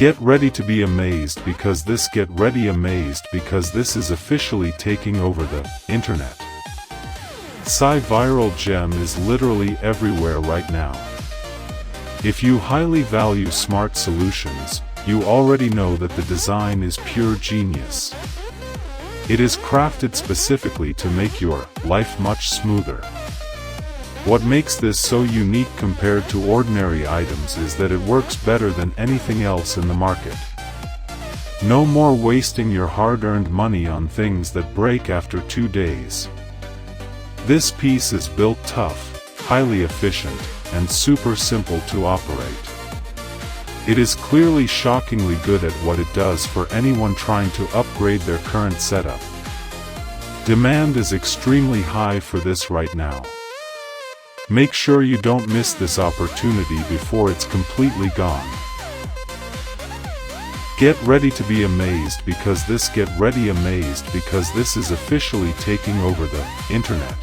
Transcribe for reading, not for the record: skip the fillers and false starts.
Get ready to be amazed because this is officially taking over the internet. Viral gem is literally everywhere right now. If you highly value smart solutions, you already know that the design is pure genius. It is crafted specifically to make your life much smoother. What makes this so unique compared to ordinary items is that it works better than anything else in the market. No more wasting your hard-earned money on things that break after 2 days. This piece is built tough, highly efficient, and super simple to operate. It is clearly shockingly good at what it does for anyone trying to upgrade their current setup. Demand is extremely high for this right now. Make sure you don't miss this opportunity before it's completely gone. Get ready to be amazed because this is officially taking over the internet.